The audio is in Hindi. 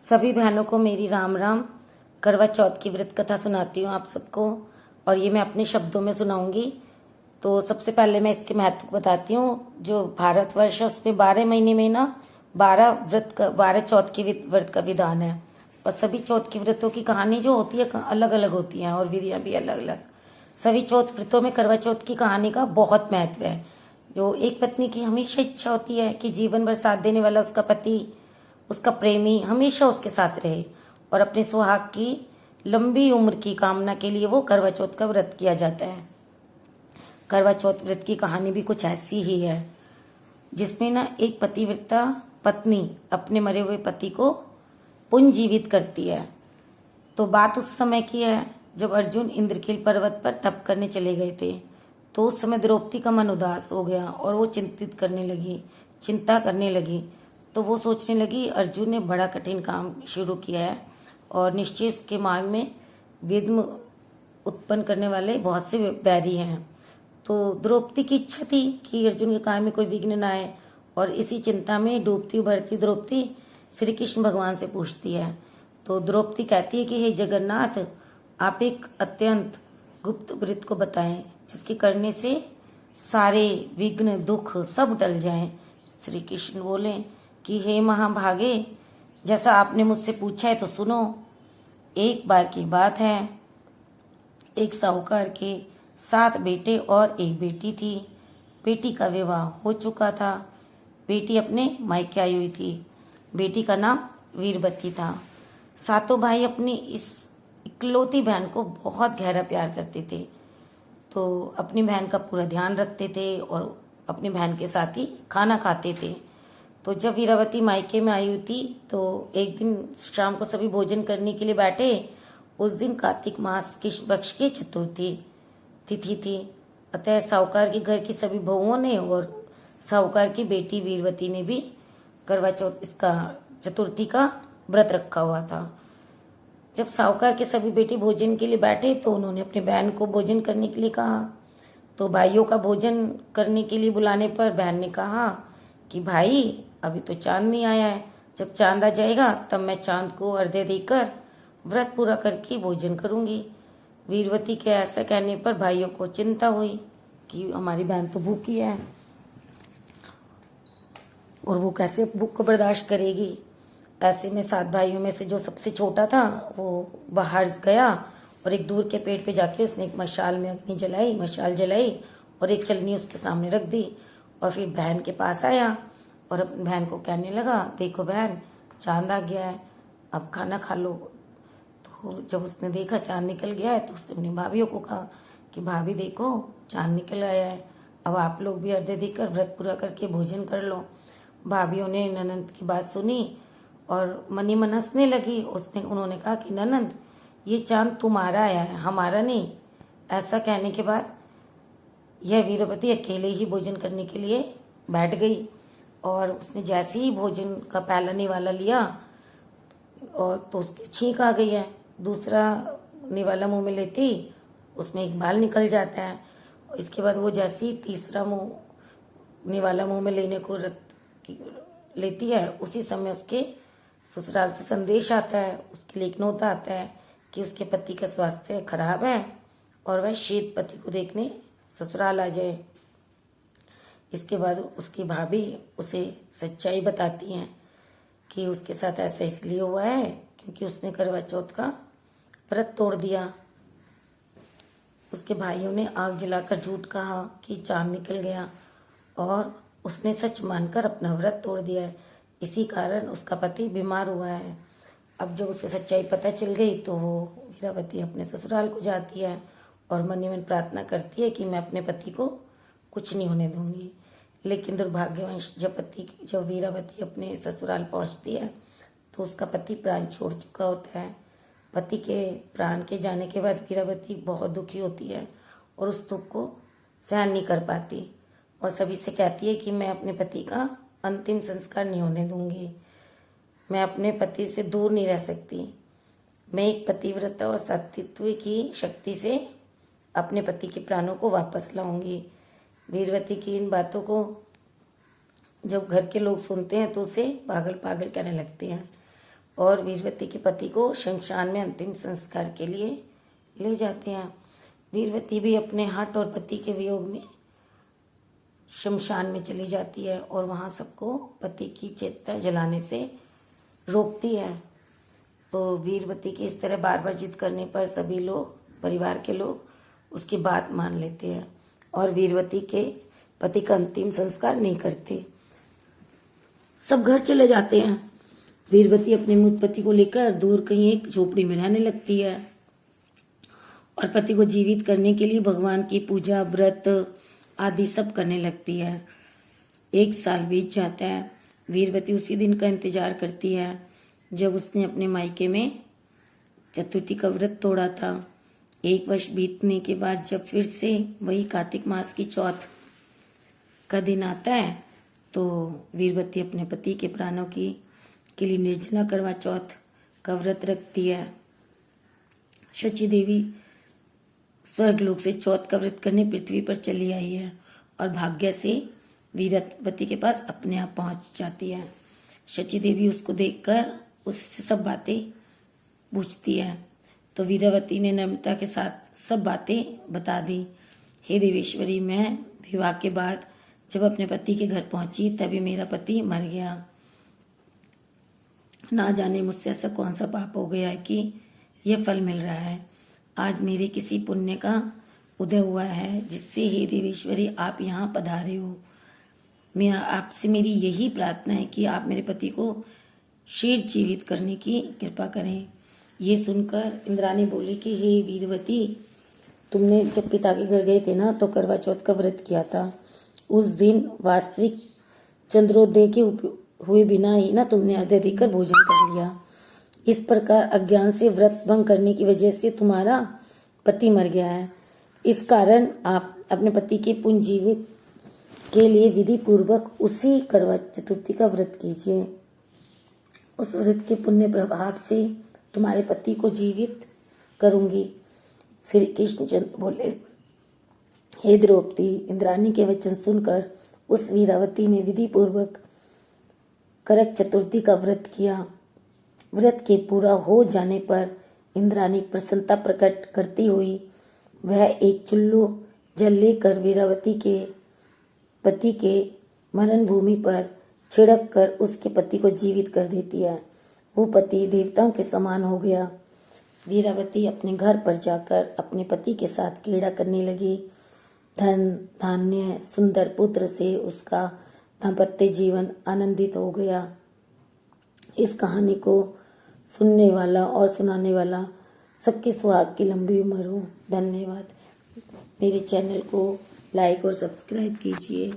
सभी बहनों को मेरी राम राम। करवा चौथ की व्रत कथा सुनाती हूँ आप सबको, और ये मैं अपने शब्दों में सुनाऊंगी। तो सबसे पहले मैं इसके महत्व बताती हूँ। जो भारतवर्ष है उसमें 12 महीने में ना 12 चौथ की व्रत का विधान है। और सभी चौथ की व्रतों की कहानी जो होती है अलग अलग होती है और विधियां भी अलग अलग। सभी चौथ व्रतों में करवा चौथ की कहानी का बहुत महत्व है। जो एक पत्नी की हमेशा इच्छा होती है कि जीवन भर साथ देने वाला उसका पति, उसका प्रेमी हमेशा उसके साथ रहे, और अपने सुहाग की लंबी उम्र की कामना के लिए वो करवा चौथ का व्रत किया जाता है। करवा चौथ व्रत की कहानी भी कुछ ऐसी ही है, जिसमें ना एक पतिव्रता पत्नी अपने मरे हुए पति को पुनर्जीवित करती है। तो बात उस समय की है जब अर्जुन इंद्रकील पर्वत पर तप करने चले गए थे। तो उस समय द्रौपदी का मन उदास हो गया और वो चिंता करने लगी। तो वो सोचने लगी अर्जुन ने बड़ा कठिन काम शुरू किया है और निश्चय उसके मार्ग में विघ्न उत्पन्न करने वाले बहुत से बैरी हैं। तो द्रौपदी की इच्छा थी कि अर्जुन के काम में कोई विघ्न न आए, और इसी चिंता में डूबती उभरती द्रौपदी श्री कृष्ण भगवान से पूछती है। तो द्रौपदी कहती है कि हे जगन्नाथ, आप एक अत्यंत गुप्त व्रत को बताएं जिसके करने से सारे विघ्न दुख सब टल जाएं। श्री कृष्ण बोले कि हे महाभागे, जैसा आपने मुझसे पूछा है तो सुनो। एक बार की बात है, एक साहूकार के 7 बेटे और एक बेटी थी। बेटी का विवाह हो चुका था, बेटी अपने मायके आई हुई थी। बेटी का नाम वीरवती था। सातों भाई अपनी इस इकलौती बहन को बहुत गहरा प्यार करते थे। तो अपनी बहन का पूरा ध्यान रखते थे और अपनी बहन के साथ ही खाना खाते थे। तो जब वीरावती मायके में आई हुई थी तो एक दिन शाम को सभी भोजन करने के लिए बैठे। उस दिन कार्तिक मास कृष्ण पक्ष की चतुर्थी तिथि थी। अतः साहूकार के घर की सभी बहुओं ने और साहूकार की बेटी वीरवती ने भी करवा चौथ इसका चतुर्थी का व्रत रखा हुआ था। जब साहूकार के सभी बेटे भोजन के लिए बैठे तो उन्होंने अपनी बहन को भोजन करने के लिए कहा। तो भाइयों का भोजन करने के लिए बुलाने पर बहन ने कहा कि भाई, अभी तो चांद नहीं आया है, जब चांद आ जाएगा तब मैं चांद को अर्घ्य देकर व्रत पूरा करके भोजन करूंगी। वीरवती के ऐसा कहने पर भाइयों को चिंता हुई कि हमारी बहन तो भूखी है और वो कैसे भूख को बर्दाश्त करेगी। ऐसे में 7 भाइयों में से जो सबसे छोटा था वो बाहर गया और एक दूर के पेड़ पे जाके उसने एक मशाल जलाई और एक चलनी उसके सामने रख दी। और फिर बहन के पास आया और अपनी बहन को कहने लगा, देखो बहन, चांद आ गया है, अब खाना खा लो। तो जब उसने देखा चांद निकल गया है तो उसने अपनी भाभीयों को कहा कि भाभी देखो, चांद निकल आया है, अब आप लोग भी अर्घ्य देकर व्रत पूरा करके भोजन कर लो। भाभीयों ने ननंद की बात सुनी और मनी मन हंसने लगी। उन्होंने कहा कि ननंद, ये चांद तुम्हारा आया है, हमारा नहीं। ऐसा कहने के बाद यह वीरवती अकेले ही भोजन करने के लिए बैठ गई। और उसने जैसे ही भोजन का पहला निवाला लिया और तो उसकी छींक आ गई है। दूसरा निवाला मुंह में लेती उसमें एक बाल निकल जाता है। इसके बाद वो जैसे ही तीसरा निवाला मुंह में लेने को लेती है, उसी समय उसके ससुराल से संदेश आता है, उसके लिए एक नोता आता है कि उसके पति का स्वास्थ्य खराब है और वह शीत पति को देखने ससुराल आ जाए। इसके बाद उसकी भाभी उसे सच्चाई बताती हैं कि उसके साथ ऐसा इसलिए हुआ है क्योंकि उसने करवा चौथ का व्रत तोड़ दिया। उसके भाइयों ने आग जलाकर झूठ कहा कि चांद निकल गया और उसने सच मानकर अपना व्रत तोड़ दिया है। इसी कारण उसका पति बीमार हुआ है। अब जब उसे सच्चाई पता चल गई तो वो वीरावती अपने ससुराल को जाती है और मन ही मन प्रार्थना करती है कि मैं अपने पति को कुछ नहीं होने दूंगी। लेकिन दुर्भाग्यवश जब वीरावती अपने ससुराल पहुंचती है तो उसका पति प्राण छोड़ चुका होता है। पति के प्राण के जाने के बाद वीरावती बहुत दुखी होती है और उस दुख को सहन नहीं कर पाती और सभी से कहती है कि मैं अपने पति का अंतिम संस्कार नहीं होने दूंगी, मैं अपने पति से दूर नहीं रह सकती। मैं एक पतिव्रता और सतीत्व की शक्ति से अपने पति के प्राणों को वापस लाऊंगी। वीरवती की इन बातों को जब घर के लोग सुनते हैं तो उसे पागल पागल कहने लगते हैं और वीरवती के पति को शमशान में अंतिम संस्कार के लिए ले जाते हैं। वीरवती भी अपने हठ और पति के वियोग में शमशान में चली जाती है और वहाँ सबको पति की चिता जलाने से रोकती है। तो वीरवती की इस तरह बार बार जिद करने पर सभी लोग, परिवार के लोग उसकी बात मान लेते हैं और वीरवती के पति का अंतिम संस्कार नहीं करते। सब घर चले जाते हैं। वीरवती अपने मृत पति को लेकर दूर कहीं एक झोपड़ी में रहने लगती है और पति को जीवित करने के लिए भगवान की पूजा, व्रत आदि सब करने लगती है। 1 साल बीत जाता है। वीरवती उसी दिन का इंतजार करती है जब उसने अपने मायके में चतुर्थी का व्रत तोड़ा था। 1 वर्ष बीतने के बाद जब फिर से वही कार्तिक मास की चौथ का दिन आता है तो वीरवती अपने पति के प्राणों के लिए निर्जला करवा चौथ का व्रत रखती है। शची देवी स्वर्गलोक से चौथ का व्रत करने पृथ्वी पर चली आई है और भाग्य से वीरवती के पास अपने आप पहुंच जाती है। शची देवी उसको देखकर उससे सब बातें पूछती है तो वीरवती ने नम्रता के साथ सब बातें बता दी। हे देवेश्वरी, मैं विवाह के बाद जब अपने पति के घर पहुंची तभी मेरा पति मर गया। ना जाने मुझसे ऐसा कौन सा पाप हो गया है कि यह फल मिल रहा है। आज मेरे किसी पुण्य का उदय हुआ है जिससे हे देवेश्वरी आप यहाँ पधारे हो। मैं आपसे मेरी यही प्रार्थना है कि आप मेरे पति को शीघ्र जीवित करने की कृपा करें। ये सुनकर इंद्राणी बोली कि हे वीरवती, तुमने जब पिता के घर गए थे ना तो करवा चौथ का व्रत किया था। उस दिन वास्तविक चंद्रोदय के हुए बिना ही ना तुमने अर्घ्य देकर भोजन कर लिया। इस प्रकार अज्ञान से व्रत भंग करने की वजह से तुम्हारा पति मर गया है। इस कारण आप अपने पति के पुनर्जीवित के लिए विधि पूर्वक उसी करवा चतुर्थी का व्रत कीजिए। उस व्रत के पुण्य प्रभाव से तुम्हारे पति को जीवित करूंगी। श्री कृष्णचंद्र बोले, हे द्रौपदी, इंद्राणी के वचन सुनकर उस वीरावती ने विधि पूर्वक करक चतुर्थी का व्रत किया। व्रत के पूरा हो जाने पर इंद्राणी प्रसन्नता प्रकट करती हुई वह एक चुल्लू जल लेकर वीरावती के पति के मरण भूमि पर छिड़क कर उसके पति को जीवित कर देती है। वो पति देवताओं के समान हो गया। वीरावती अपने घर पर जाकर अपने पति के साथ क्रीड़ा करने लगी। धन धान्य सुंदर पुत्र से उसका दाम्पत्य जीवन आनंदित हो गया। इस कहानी को सुनने वाला और सुनाने वाला सबके सुहाग की लंबी उम्र हो। धन्यवाद। मेरे चैनल को लाइक और सब्सक्राइब कीजिए।